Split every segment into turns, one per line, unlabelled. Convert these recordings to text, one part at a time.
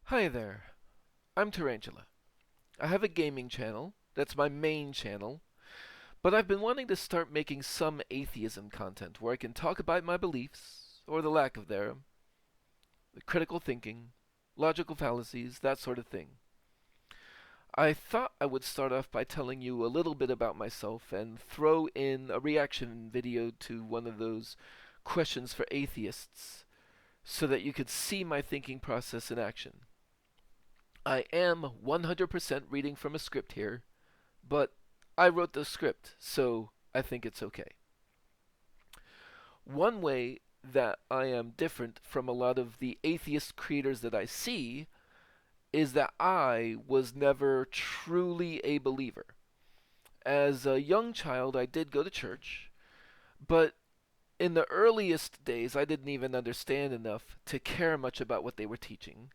Hi there, I'm Tarantula. I have a gaming channel, that's my main channel, but I've been wanting to start making some atheism content where I can talk about my beliefs, or the lack of them, the critical thinking, logical fallacies, that sort of thing. I thought I would start off by telling you a little bit about myself and throw in a reaction video to one of those questions for atheists so that you could see my thinking process in action. I am 100% reading from a script here, but I wrote the script, so I think it's okay. One way that I am different from a lot of the atheist creators that I see is that I was never truly a believer. As a young child, I did go to church, but in the earliest days, I didn't even understand enough to care much about what they were teaching.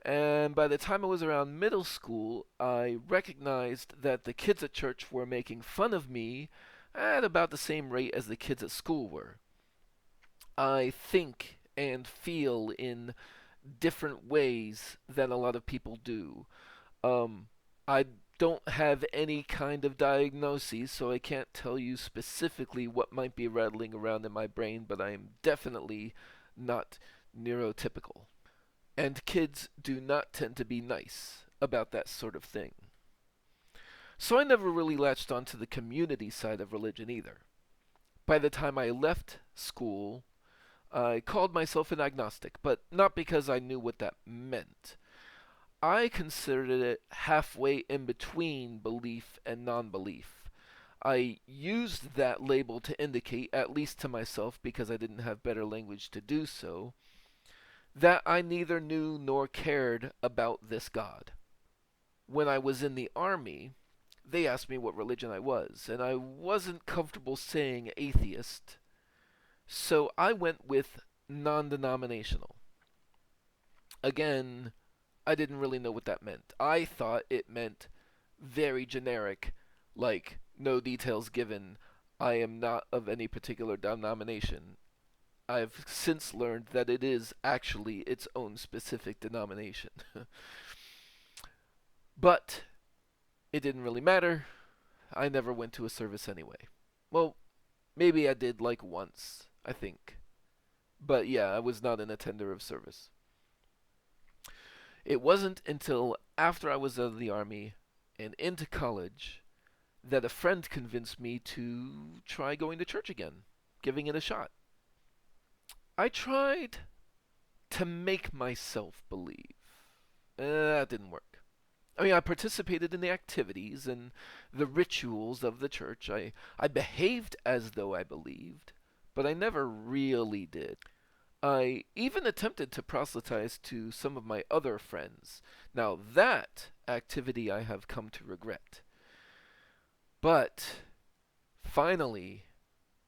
And by the time I was around middle school, I recognized that the kids at church were making fun of me at about the same rate as the kids at school were. I think and feel in different ways than a lot of people do. I don't have any kind of diagnosis, so I can't tell you specifically what might be rattling around in my brain, but I am definitely not neurotypical. And kids do not tend to be nice about that sort of thing. So I never really latched onto the community side of religion either. By the time I left school, I called myself an agnostic, but not because I knew what that meant. I considered it halfway in between belief and non belief. I used that label to indicate, at least to myself because I didn't have better language to do so, that I neither knew nor cared about this God. When I was in the army, they asked me what religion I was, and I wasn't comfortable saying atheist, so I went with non denominational. Again, I didn't really know what that meant. I thought it meant very generic, like no details given. I am not of any particular denomination. I've since learned that it is actually its own specific denomination. But it didn't really matter. I never went to a service anyway. Well, maybe I did like once, I think. But yeah, I was not an attender of service. It wasn't until after I was out of the army and into college that a friend convinced me to try going to church again, giving it a shot. I tried to make myself believe. That didn't work. I mean, I participated in the activities and the rituals of the church. I behaved as though I believed, but I never really did. I even attempted to proselytize to some of my other friends. Now, that activity I have come to regret. But finally,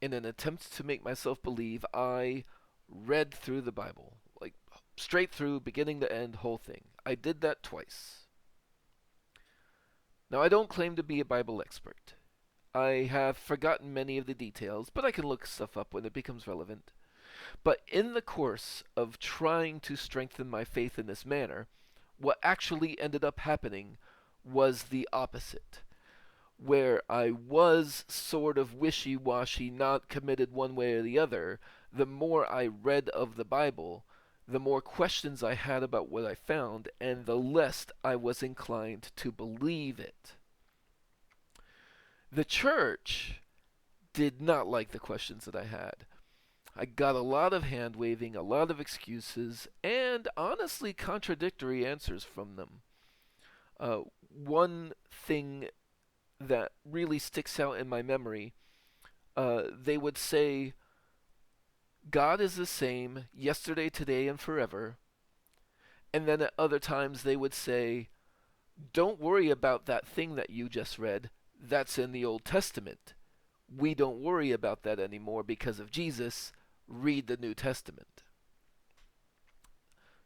in an attempt to make myself believe, I read through the Bible. Like, straight through, beginning to end, whole thing. I did that twice. Now, I don't claim to be a Bible expert. I have forgotten many of the details, but I can look stuff up when it becomes relevant. But in the course of trying to strengthen my faith in this manner, what actually ended up happening was the opposite. Where I was sort of wishy washy, not committed one way or the other, the more I read of the Bible, the more questions I had about what I found, and the less I was inclined to believe it. The church did not like the questions that I had. I got a lot of hand waving, a lot of excuses, and honestly contradictory answers from them. One thing that really sticks out in my memory, they would say, God is the same yesterday, today, and forever. And then at other times they would say, don't worry about that thing that you just read. That's in the Old Testament. We don't worry about that anymore because of Jesus. Read the New Testament.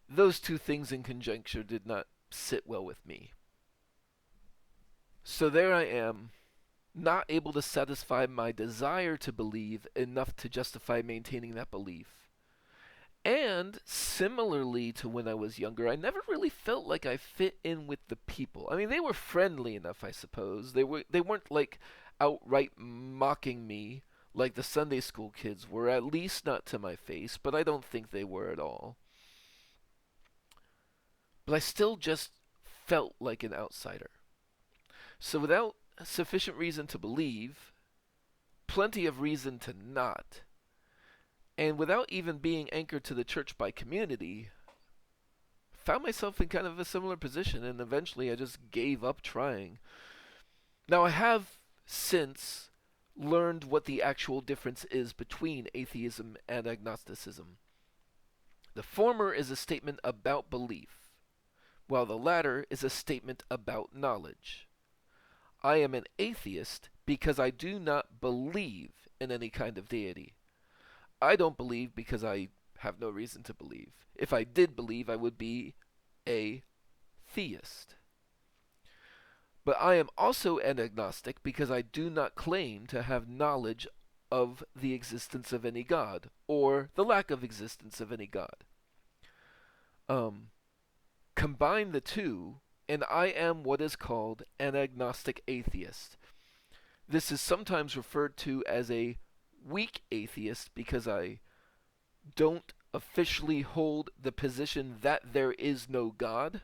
Those two things in conjunction did not sit well with me. So there I am, not able to satisfy my desire to believe enough to justify maintaining that belief. And similarly to when I was younger, I never really felt like I fit in with the people. I mean, they were friendly enough, I suppose. They weren't like outright mocking me like the Sunday school kids were, at least not to my face, but I don't think they were at all. But I still just felt like an outsider. So without sufficient reason to believe, plenty of reason to not, and without even being anchored to the church by community, found myself in kind of a similar position, and eventually I just gave up trying. Now, I have since learned what the actual difference is between atheism and agnosticism. The former is a statement about belief, while the latter is a statement about knowledge. I am an atheist because I do not believe in any kind of deity. I don't believe because I have no reason to believe. If I did believe, I would be a theist. But I am also an agnostic because I do not claim to have knowledge of the existence of any god, or the lack of existence of any god. Um, Combine the two, and I am what is called an agnostic atheist. This is sometimes referred to as a weak atheist because I don't officially hold the position that there is no God,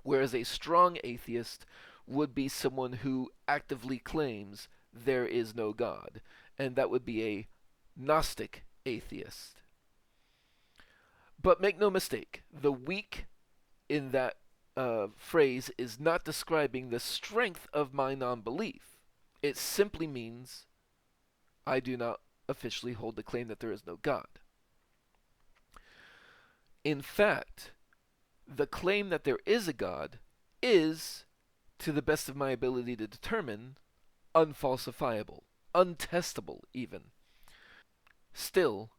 whereas a strong atheist would be someone who actively claims there is no God, and that would be a Gnostic atheist. But make no mistake, the weak in that phrase is not describing the strength of my non belief. It simply means I do not officially hold the claim that there is no God. In fact, the claim that there is a God is, to the best of my ability to determine, unfalsifiable, untestable even. Still,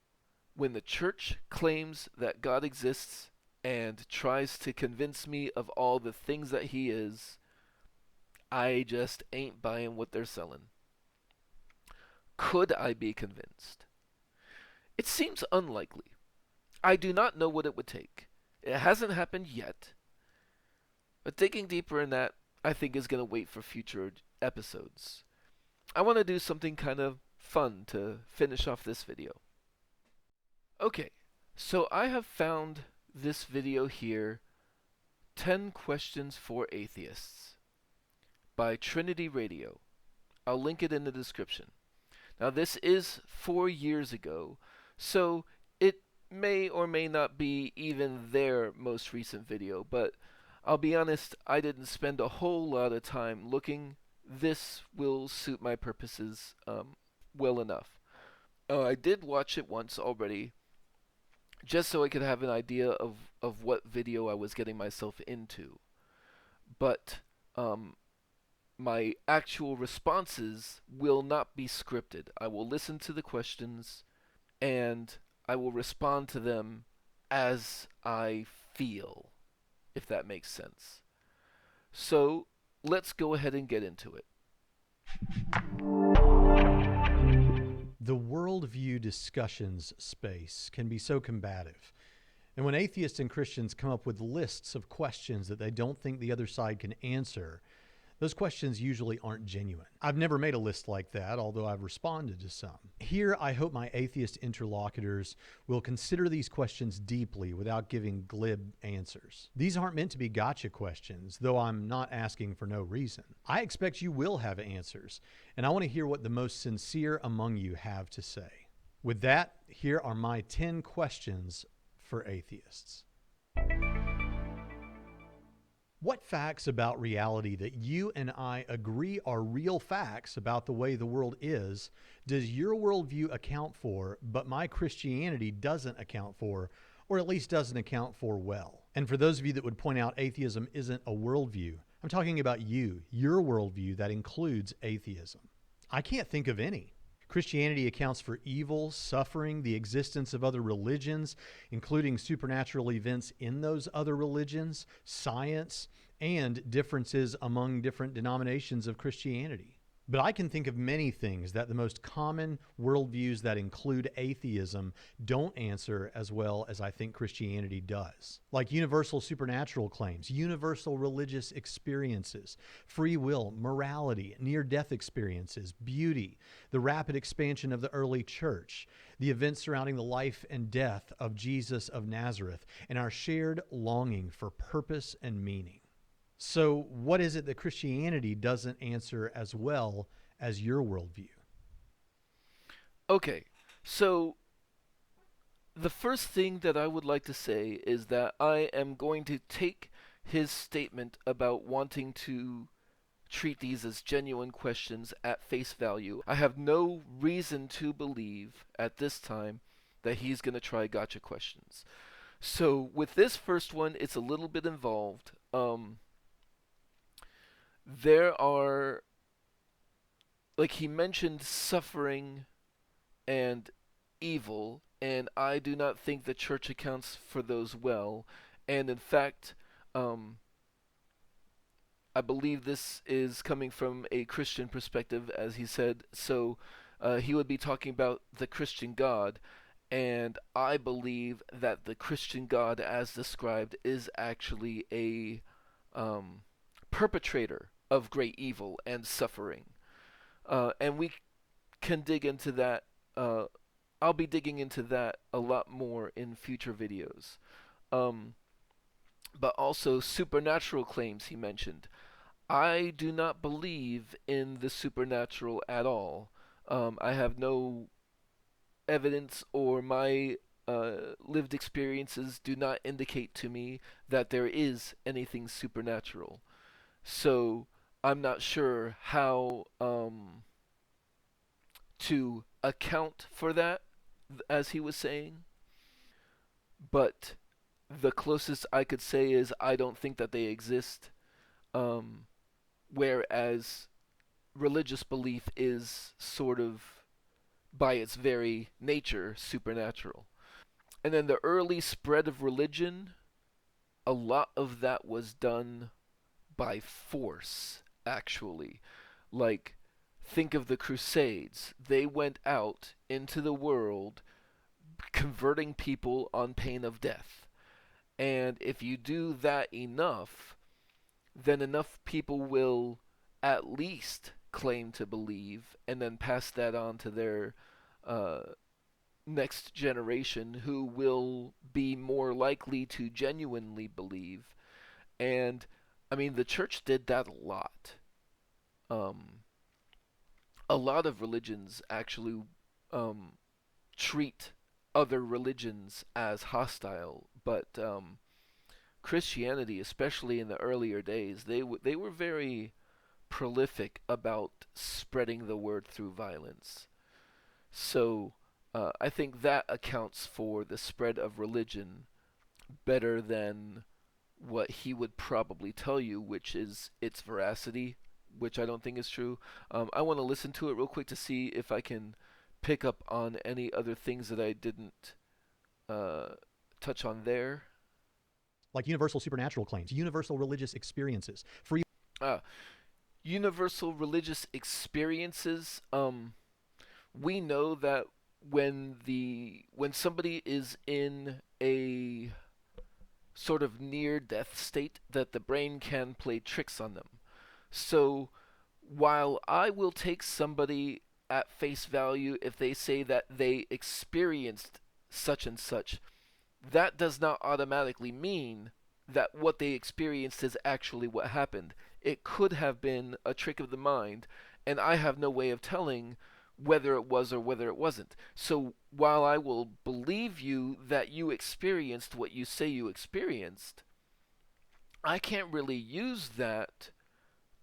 when the church claims that God exists and tries to convince me of all the things that he is, I just ain't buying what they're selling. Could I be convinced? It seems unlikely. I do not know what it would take. It hasn't happened yet. But digging deeper in that, I think is going to wait for future episodes. I want to do something kind of fun to finish off this video. Okay, so I have found this video here, 10 Questions for Atheists, by Trinity Radio. I'll link it in the description. Now, this is 4 years ago, so it may or may not be even their most recent video, but I'll be honest, I didn't spend a whole lot of time looking. This will suit my purposes well enough. I did watch it once already, just so I could have an idea of what video I was getting myself into. But my actual responses will not be scripted. I will listen to the questions and I will respond to them as I feel, if that makes sense. So let's go ahead and get into it.
The worldview discussions space can be so combative. And when atheists and Christians come up with lists of questions that they don't think the other side can answer, those questions usually aren't genuine. I've never made a list like that, although I've responded to some. Here, I hope my atheist interlocutors will consider these questions deeply without giving glib answers. These aren't meant to be gotcha questions, though I'm not asking for no reason. I expect you will have answers, and I want to hear what the most sincere among you have to say. With that, here are my 10 questions for atheists. What facts about reality that you and I agree are real facts about the way the world is, does your worldview account for, but my Christianity doesn't account for, or at least doesn't account for well? And for those of you that would point out atheism isn't a worldview, I'm talking about you, your worldview that includes atheism. I can't think of any. Christianity accounts for evil, suffering, the existence of other religions, including supernatural events in those other religions, science, and differences among different denominations of Christianity. But I can think of many things that the most common worldviews that include atheism don't answer as well as I think Christianity does. Like universal supernatural claims, universal religious experiences, free will, morality, near death experiences, beauty, the rapid expansion of the early church, the events surrounding the life and death of Jesus of Nazareth, and our shared longing for purpose and meaning. So, what is it that Christianity doesn't answer as well as your worldview?
Okay, so the first thing that I would like to say is that I am going to take his statement about wanting to treat these as genuine questions at face value. I have no reason to believe at this time that he's going to try gotcha questions. So with this first one, it's a little bit involved. There are, like he mentioned, suffering and evil, and I do not think the church accounts for those well. And in fact, um, I believe this is coming from a Christian perspective, as he said. So he would be talking about the Christian God, and I believe that the Christian God, as described, is actually a um, perpetrator of great evil and suffering. And we can dig into that. I'll be digging into that a lot more in future videos. Um, but also supernatural claims he mentioned. I do not believe in the supernatural at all. I have no evidence, or my lived experiences do not indicate to me that there is anything supernatural. So I'm not sure how to account for that, as he was saying. But the closest I could say is I don't think that they exist. Um, Whereas religious belief is sort of, by its very nature, supernatural. And then the early spread of religion, a lot of that was done by force, actually. Like, think of the Crusades. They went out into the world converting people on pain of death. And if you do that enough, then enough people will at least claim to believe and then pass that on to their uh, next generation, who will be more likely to genuinely believe. And I mean, the church did that a lot. Um, a lot of religions actually um, treat other religions as hostile, but Christianity, especially in the earlier days, they were very prolific about spreading the word through violence. So I think that accounts for the spread of religion better than what he would probably tell you, which is its veracity, which I don't think is true. I want to listen to it real quick to see if I can pick up on any other things that I didn't uh, touch on there.
Like universal supernatural claims, universal religious experiences, free.
Uh, Universal religious experiences. We know that when somebody is in a sort of near death state, that the brain can play tricks on them. So while I will take somebody at face value if they say that they experienced such and such, that does not automatically mean that what they experienced is actually what happened. It could have been a trick of the mind, and I have no way of telling whether it was or whether it wasn't. So while I will believe you that you experienced what you say you experienced, I can't really use that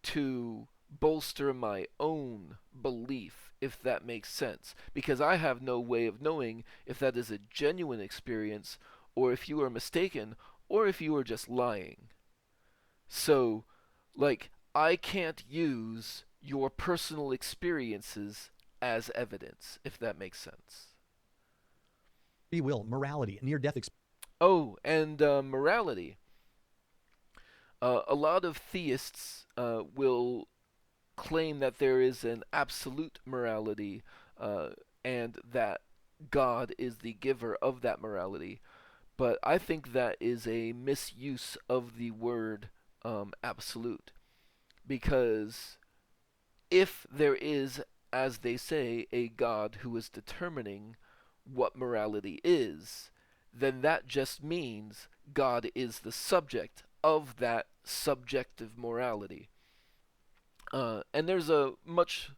to bolster my own belief, if that makes sense, because I have no way of knowing if that is a genuine experience, or if you are mistaken, or if you are just lying. So, like, I can't use your personal experiences as evidence, if that makes sense.
Free will, morality, near death.
Oh, and morality. A lot of theists will claim that there is an absolute morality uh, and that God is the giver of that morality. But I think that is a misuse of the word absolute. Because if there is, as they say, a God who is determining what morality is, then that just means God is the subject of that subjective morality. And there's a much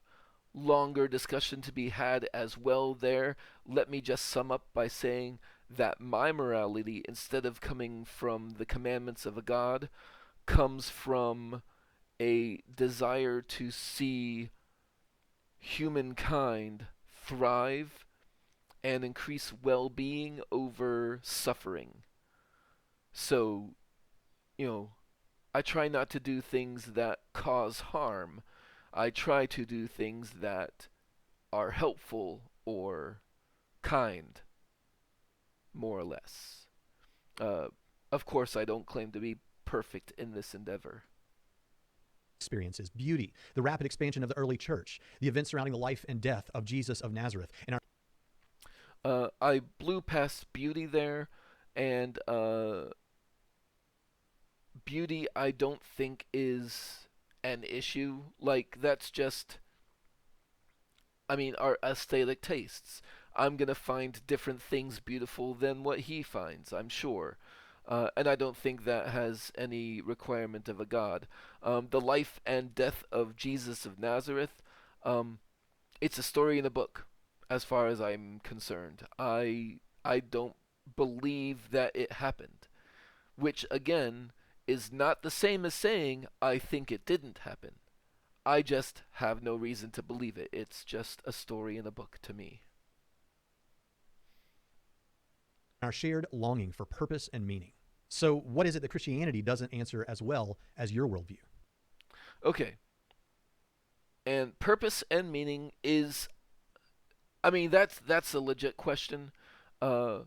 longer discussion to be had as well there. Let me just sum up by saying that my morality, instead of coming from the commandments of a God, comes from a desire to see humankind thrive and increase well being over suffering. So, you know, I try not to do things that cause harm. I try to do things that are helpful or kind, more or less. Uh, of course, I don't claim to be perfect in this endeavor.
Experiences, beauty, the rapid expansion of the early church, the events surrounding the life and death of Jesus of Nazareth, and
I blew past beauty there, and beauty I don't think is an issue. Like, that's just, I mean, our aesthetic tastes. I'm gonna find different things beautiful than what he finds, I'm sure. And I don't think that has any requirement of a God. The life and death of Jesus of Nazareth, um, it's a story in a book, as far as I'm concerned. I don't believe that it happened, which again is not the same as saying I think it didn't happen. I just have no reason to believe it. It's just a story in a book to me.
our shared longing for purpose and meaning. So, what is it that Christianity doesn't answer as well as your worldview?
Okay. And purpose and meaning is, I mean, that's a legit question. Uh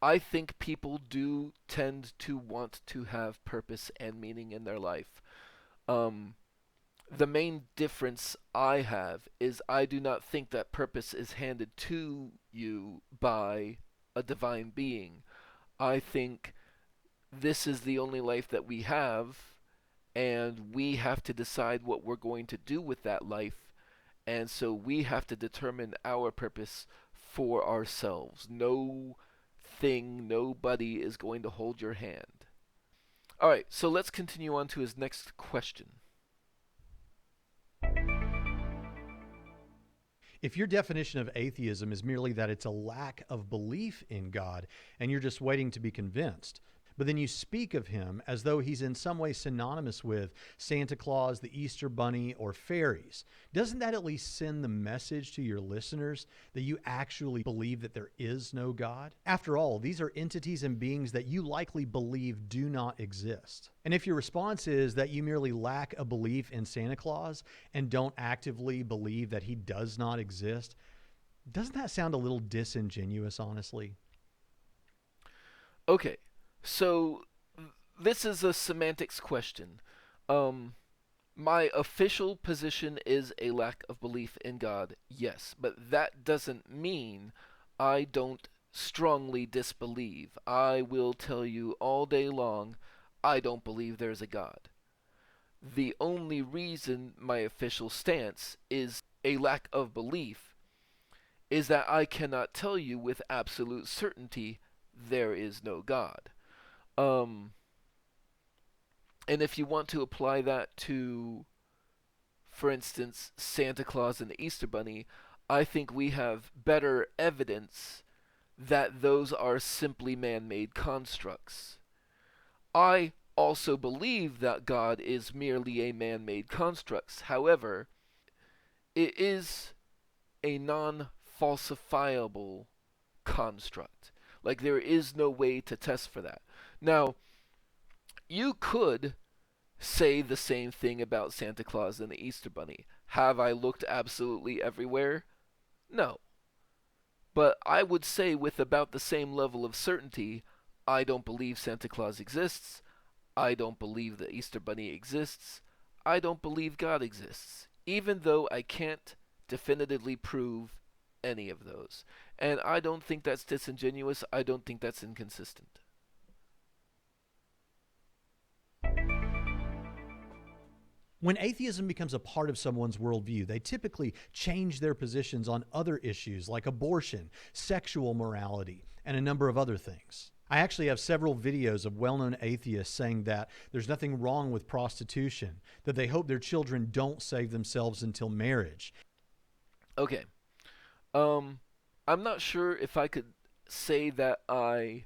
I think people do tend to want to have purpose and meaning in their life. Um the main difference I have is I do not think that purpose is handed to you by a divine being. I think this is the only life that we have, and we have to decide what we're going to do with that life, and so we have to determine our purpose for ourselves. No thing, nobody is going to hold your hand. Alright, so let's continue on to his next question.
If your definition of atheism is merely that it's a lack of belief in God and you're just waiting to be convinced, but then you speak of him as though he's in some way synonymous with Santa Claus, the Easter Bunny, or fairies, doesn't that at least send the message to your listeners that you actually believe that there is no God? After all, these are entities and beings that you likely believe do not exist. And if your response is that you merely lack a belief in Santa Claus and don't actively believe that he does not exist, doesn't that sound a little disingenuous, honestly?
Okay, so this is a semantics question. Um, my official position is a lack of belief in God, yes, but that doesn't mean I don't strongly disbelieve. I will tell you all day long, I don't believe there's a God. The only reason my official stance is a lack of belief is that I cannot tell you with absolute certainty there is no God. Um, and if you want to apply that to, for instance, Santa Claus and the Easter Bunny, I think we have better evidence that those are simply man made constructs. I also believe that God is merely a man made construct. However, it is a non falsifiable construct. Like, there is no way to test for that. Now, you could say the same thing about Santa Claus and the Easter Bunny. Have I looked absolutely everywhere? No. But I would say, with about the same level of certainty, I don't believe Santa Claus exists. I don't believe the Easter Bunny exists. I don't believe God exists, even though I can't definitively prove any of those. And I don't think that's disingenuous. I don't think that's inconsistent.
When atheism becomes a part of someone's worldview, they typically change their positions on other issues like abortion, sexual morality, and a number of other things. I actually have several videos of well-known atheists saying that there's nothing wrong with prostitution, that they hope their children don't save themselves until marriage.
Okay. Um, I'm not sure if I could say that I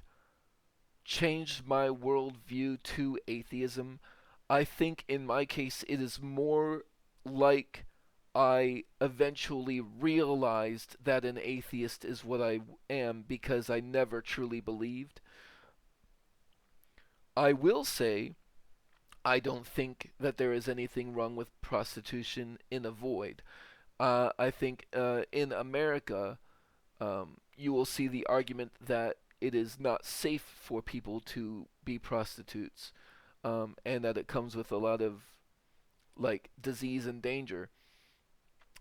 changed my worldview to atheism. I think in my case it is more like I eventually realized that an atheist is what I am because I never truly believed. I will say I don't think that there is anything wrong with prostitution in a void. I think in America, you will see the argument that it is not safe for people to be prostitutes, and that it comes with a lot of like disease and danger.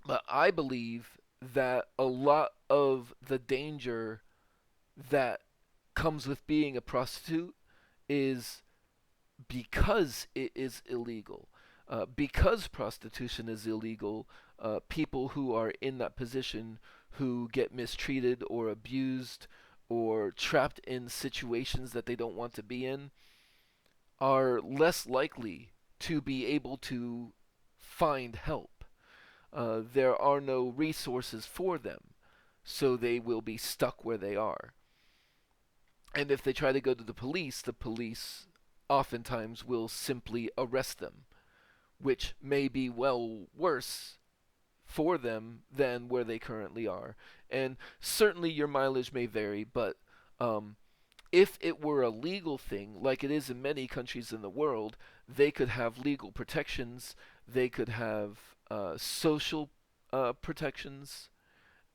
But I believe that a lot of the danger that comes with being a prostitute is because it is illegal. Because prostitution is illegal, people who are in that position who get mistreated or abused or trapped in situations that they don't want to be in are less likely to be able to find help. There are no resources for them, so they will be stuck where they are. And if they try to go to the police oftentimes will simply arrest them, which may be well worse for them than where they currently are. And certainly your mileage may vary, but if it were a legal thing, like it is in many countries in the world, they could have legal protections, they could have social protections,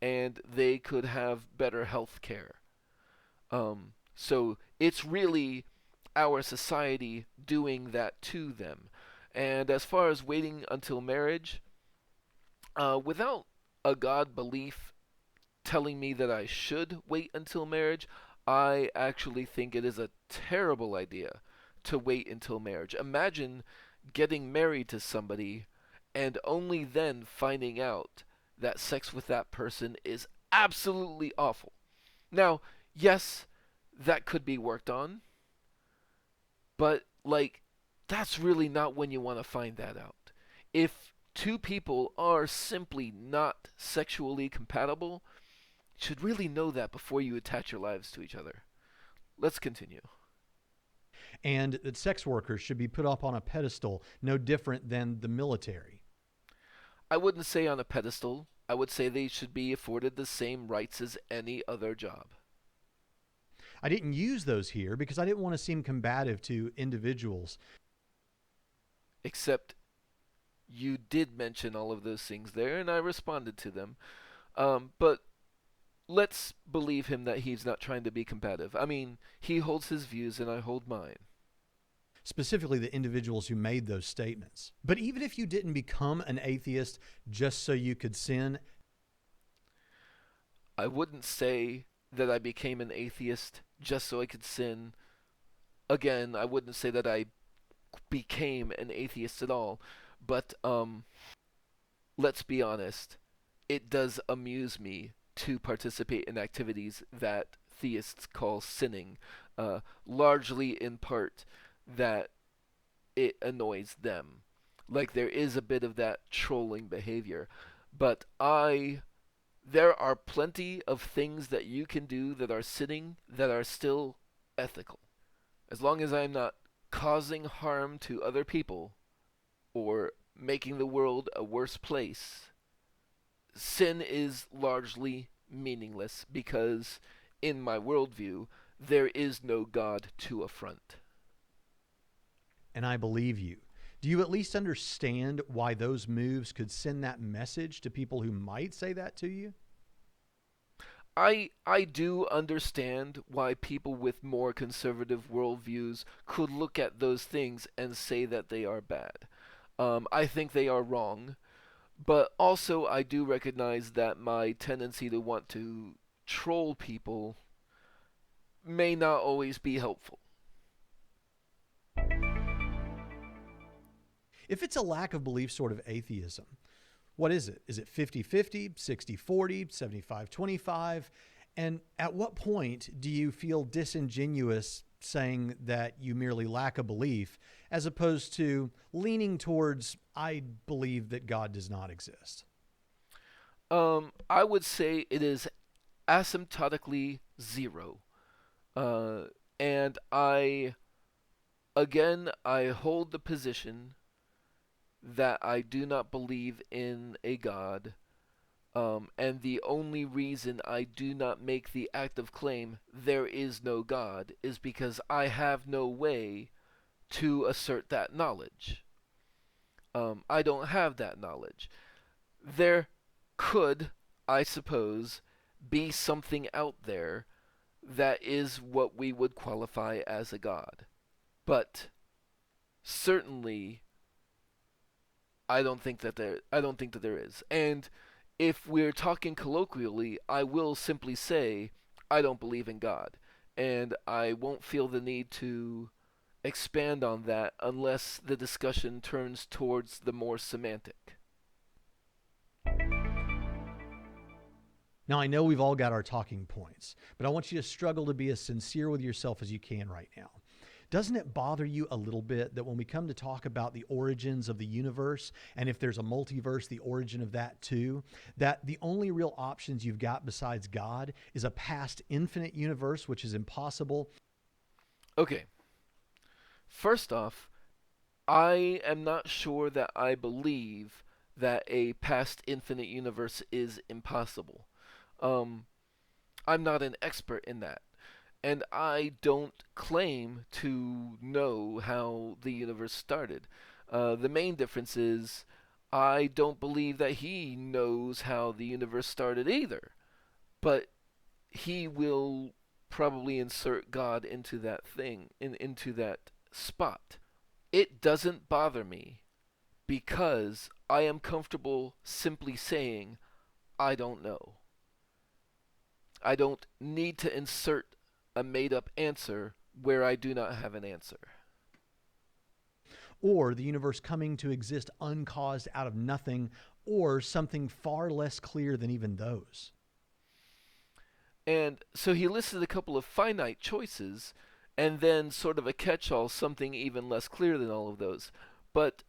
and they could have better health care. So it's really our society doing that to them. And as far as waiting until marriage, without a God belief telling me that I should wait until marriage, I actually think it is a terrible idea to wait until marriage. Imagine getting married to somebody and only then finding out that sex with that person is absolutely awful. Now, yes, that could be worked on, but like that's really not when you want to find that out. If two people are simply not sexually compatible, you should really know that before you attach your lives to each other. Let's continue.
And that sex workers should be put up on a pedestal no different than the military.
I wouldn't say on a pedestal. I would say they should be afforded the same rights as any other job.
I didn't use those here because I didn't want to seem combative to individuals.
Except you did mention all of those things there, and I responded to them. But let's believe him that he's not trying to be combative. I mean, he holds his views, and I hold mine.
Specifically the individuals who made those statements. But even if you didn't become an atheist just so you could sin,
I wouldn't say that I became an atheist just so I could sin. Again, I wouldn't say that I became an atheist at all. But let's be honest, it does amuse me to participate in activities that theists call sinning, largely in part that it annoys them. Like there is a bit of that trolling behavior. But there are plenty of things that you can do that are sinning that are still ethical. As long as I'm not causing harm to other people or making the world a worse place, sin is largely meaningless because, in my worldview, there is no God to affront.
and I believe you. Do you at least understand why those moves could send that message to people who might say that to you?
I do understand why people with more conservative worldviews could look at those things and say that they are bad. I think they are wrong, but also I do recognize that my tendency to want to troll people may not always be helpful.
If it's a lack of belief sort of atheism, what is it? Is it 50-50, 60-40, 75-25? And at what point do you feel disingenuous saying that you merely lack a belief as opposed to leaning towards, I believe that God does not exist?
I would say it is asymptotically zero. Uh, and I hold the position that I do not believe in a God. And the only reason I do not make the active claim, there is no God, is because I have no way to assert that knowledge. I don't have that knowledge. There could, I suppose, be something out there that is what we would qualify as a God. But certainly I don't think that there is. And if we're talking colloquially, I will simply say I don't believe in God. And I won't feel the need to expand on that unless the discussion turns towards the more semantic.
Now, I know we've all got our talking points, but I want you to struggle to be as sincere with yourself as you can right now. Doesn't it bother you a little bit that when we come to talk about the origins of the universe, and if there's a multiverse, the origin of that too, that the only real options you've got besides God is a past infinite universe, which is impossible?
Okay, first off, I am not sure that I believe that a past infinite universe is impossible. Um, I'm not an expert in that. And I don't claim to know how the universe started. The main difference is I don't believe that he knows how the universe started either. But he will probably insert God into that into that spot. It doesn't bother me because I am comfortable simply saying I don't know. I don't need to insert a made up answer where I do not have an answer.
Or the universe coming to exist uncaused out of nothing, or something far less clear than even those?
And so he listed a couple of finite choices and then sort of a catch all, something even less clear than all of those. But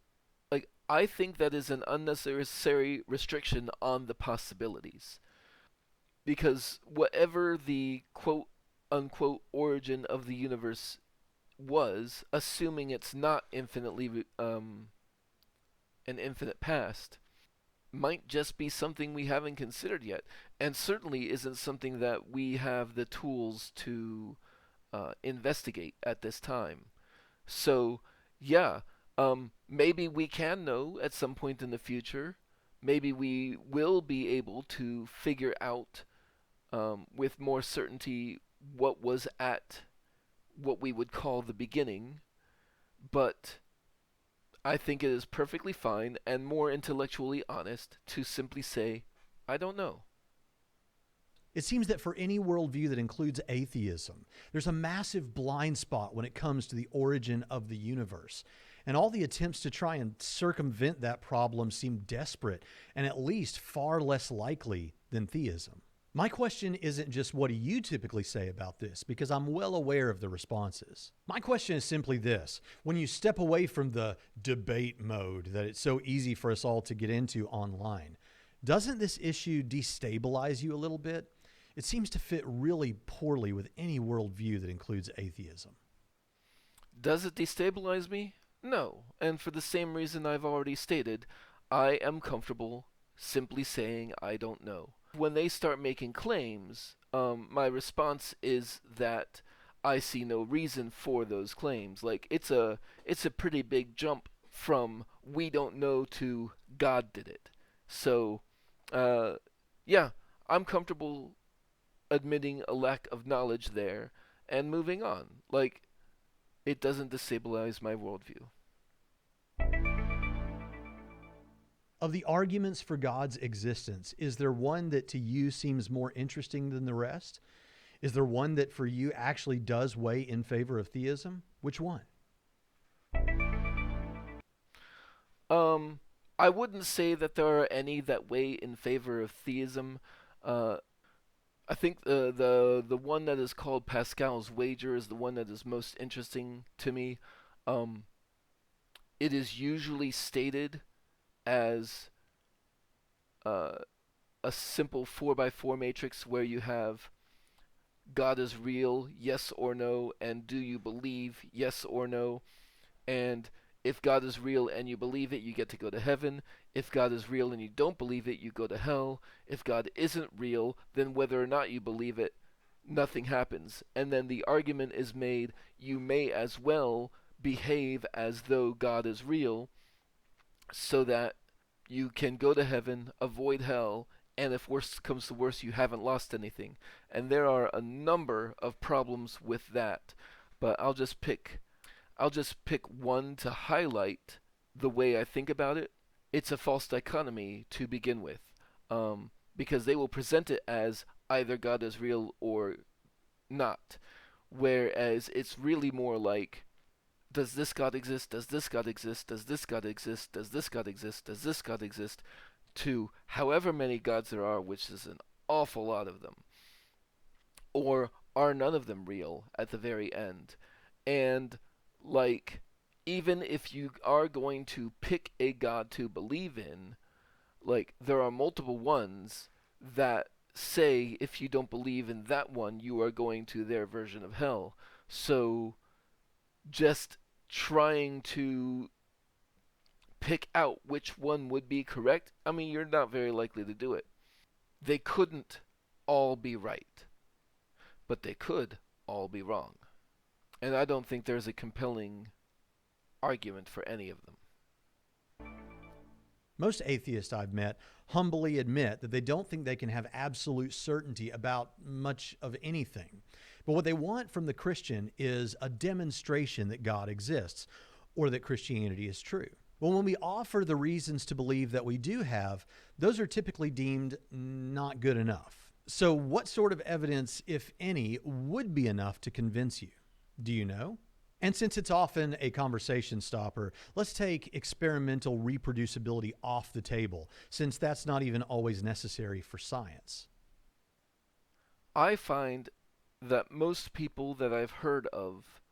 like I think that is an unnecessary restriction on the possibilities. Because whatever the quote unquote origin of the universe was, assuming it's not infinitely an infinite past, might just be something we haven't considered yet, and certainly isn't something that we have the tools to investigate at this time. So, yeah, maybe we can know at some point in the future. Maybe we will be able to figure out with more certainty what was at what we would call the beginning, but I think it is perfectly fine and more intellectually honest to simply say, I don't know.
It seems that for any worldview that includes atheism, there's a massive blind spot when it comes to the origin of the universe. And all the attempts to try and circumvent that problem seem desperate and at least far less likely than theism. My question isn't just what do you typically say about this, because I'm well aware of the responses. My question is simply this: when you step away from the debate mode that it's so easy for us all to get into online, doesn't this issue destabilize you a little bit? It seems to fit really poorly with any worldview that includes atheism.
Does it destabilize me? No. And for the same reason I've already stated, I am comfortable simply saying I don't know. When they start making claims, my response is that I see no reason for those claims. Like it's a pretty big jump from we don't know to God did it. So, uh, yeah, I'm comfortable admitting a lack of knowledge there and moving on. Like it doesn't destabilize my worldview.
Of the arguments for God's existence, is there one that to you seems more interesting than the rest? Is there one that for you actually does weigh in favor of theism? Which one?
Um, I wouldn't say that there are any that weigh in favor of theism. Uh, I think the one that is called Pascal's wager is the one that is most interesting to me. Um, it is usually stated as uh, a simple 4x4 matrix where you have God is real, yes or no, and do you believe, yes or no. And if God is real and you believe it, you get to go to heaven. If God is real and you don't believe it, you go to hell. If God isn't real, then whether or not you believe it, nothing happens. And then the argument is made, you may as well behave as though God is real so that you can go to heaven, avoid hell, and if worst comes to worst, you haven't lost anything. And there are a number of problems with that. But I'll just pick one to highlight the way I think about it. It's a false dichotomy to begin with, because they will present it as either God is real or not, whereas it's really more like, does this God exist? Does this God exist? Does this God exist? Does this God exist? Does this God exist? To however many gods there are, which is an awful lot of them, or are none of them real at the very end? And like, even if you are going to pick a god to believe in, like, there are multiple ones that say if you don't believe in that one, you are going to their version of hell. So just trying to pick out which one would be correct, I mean, you're not very likely to do it. They couldn't all be right, but they could all be wrong. And I don't think there's a compelling argument for any of them.
Most atheists I've met humbly admit that they don't think they can have absolute certainty about much of anything. But what they want from the Christian is a demonstration that God exists or that Christianity is true. Well, when we offer the reasons to believe that we do have, those are typically deemed not good enough. So what sort of evidence, if any, would be enough to convince you? Do you know? And since it's often a conversation stopper, let's take experimental reproducibility off the table, since that's not even always necessary for science.
I find that most people that I've heard of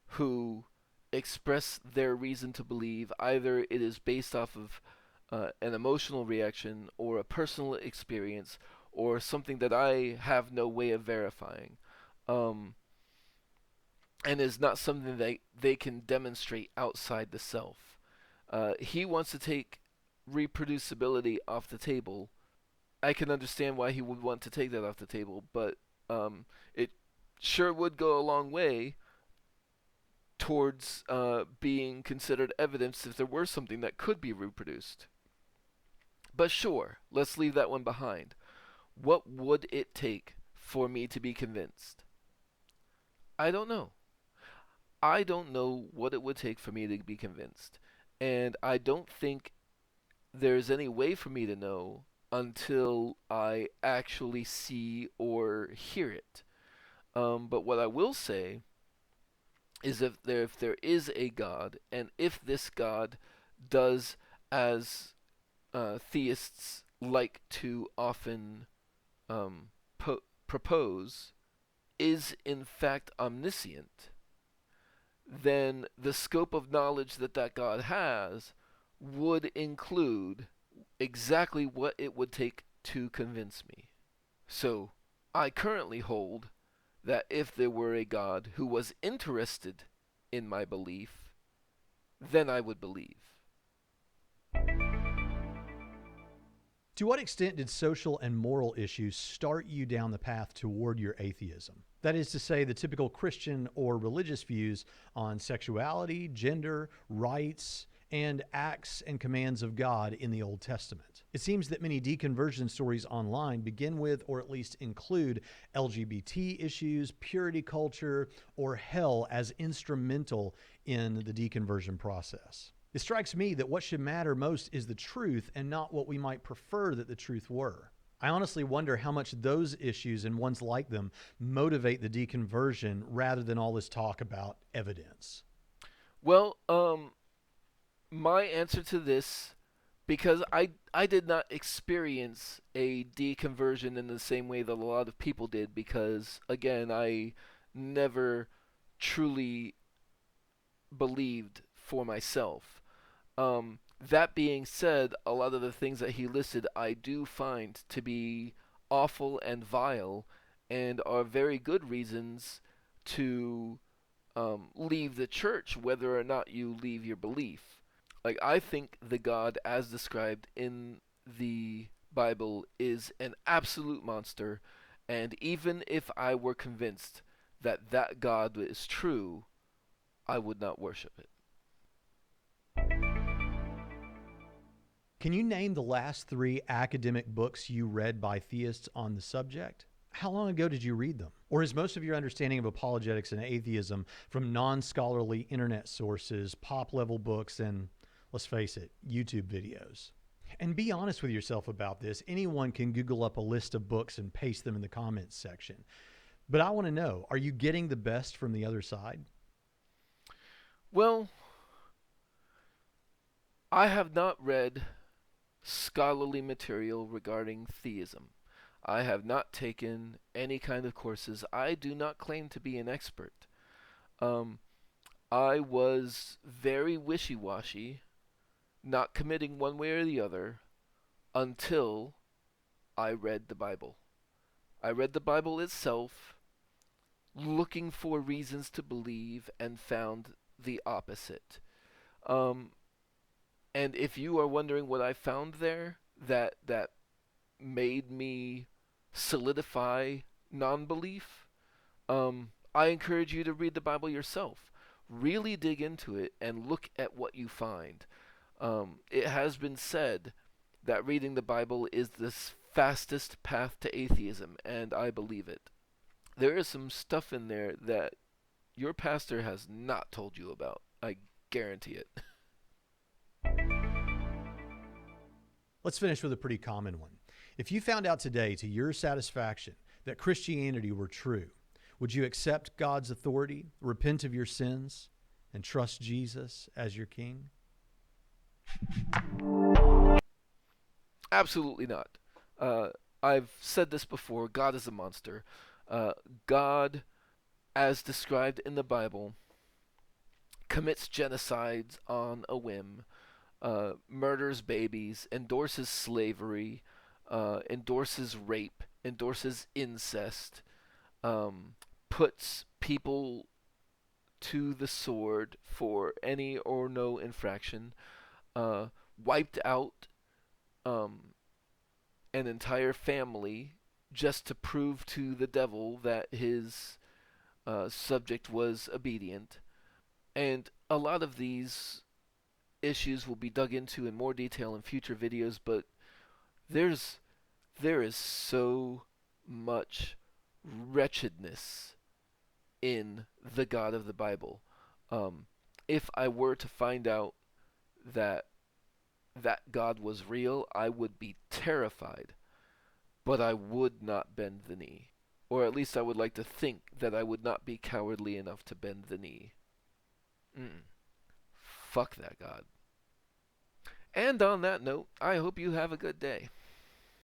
who express their reason to believe, either it is based off of an emotional reaction or a personal experience or something that I have no way of verifying, um, and is not something that they can demonstrate outside the self. He wants to take reproducibility off the table. I can understand why he would want to take that off the table, but it sure would go a long way towards being considered evidence if there were something that could be reproduced. But sure, let's leave that one behind. What would it take for me to be convinced? I don't know. I don't know what it would take for me to be convinced. And I don't think there's any way for me to know until I actually see or hear it. But what I will say is if there is a God, and if this God does, as theists like to often propose, is in fact omniscient, then the scope of knowledge that that God has would include exactly what it would take to convince me. So, I currently hold that if there were a God who was interested in my belief, then I would believe.
To what extent did social and moral issues start you down the path toward your atheism? That is to say, the typical Christian or religious views on sexuality, gender, rights, and acts and commands of God in the Old Testament. It seems that many deconversion stories online begin with, or at least include, LGBT issues, purity culture, or hell as instrumental in the deconversion process. It strikes me that what should matter most is the truth and not what we might prefer that the truth were. I honestly wonder how much those issues and ones like them motivate the deconversion rather than all this talk about evidence.
Well, my answer to this, because I did not experience a deconversion in the same way that a lot of people did, because again, I never truly believed for myself. That being said, a lot of the things that he listed I do find to be awful and vile, and are very good reasons to leave the church, whether or not you leave your belief. Like, I think the God as described in the Bible is an absolute monster, and even if I were convinced that that God is true, I would not worship it.
Can you name the last 3 academic books you read by theists on the subject? How long ago did you read them? Or is most of your understanding of apologetics and atheism from non-scholarly internet sources, pop-level books, and, let's face it, YouTube videos? And be honest with yourself about this. Anyone can Google up a list of books and paste them in the comments section. But I want to know, are you getting the best from the other side?
Well, I have not read scholarly material regarding theism. I have not taken any kind of courses. I do not claim to be an expert. Um, I was very wishy washy, not committing one way or the other, until I read the Bible. I read the Bible itself, looking for reasons to believe, and found the opposite. Um, and if you are wondering what I found there, that made me solidify non-belief, I encourage you to read the Bible yourself. Really dig into it and look at what you find. It has been said that reading the Bible is the fastest path to atheism, and I believe it. There is some stuff in there that your pastor has not told you about. I guarantee it.
Let's finish with a pretty common one. If you found out today to your satisfaction that Christianity were true, would you accept God's authority, repent of your sins, and trust Jesus as your king?
Absolutely not. I've said this before. God is a monster. God, as described in the Bible, commits genocides on a whim, murders babies, endorses slavery, endorses rape, endorses incest, puts people to the sword for any or no infraction, uh, wiped out um, an entire family just to prove to the devil that his subject was obedient. And a lot of these issues will be dug into in more detail in future videos, but there's there is so much wretchedness in the God of the Bible. If I were to find out that that God was real, I would be terrified, but I would not bend the knee. Or at least I would like to think that I would not be cowardly enough to bend the knee. Mm. Fuck that God. And on that note, I hope you have a good day.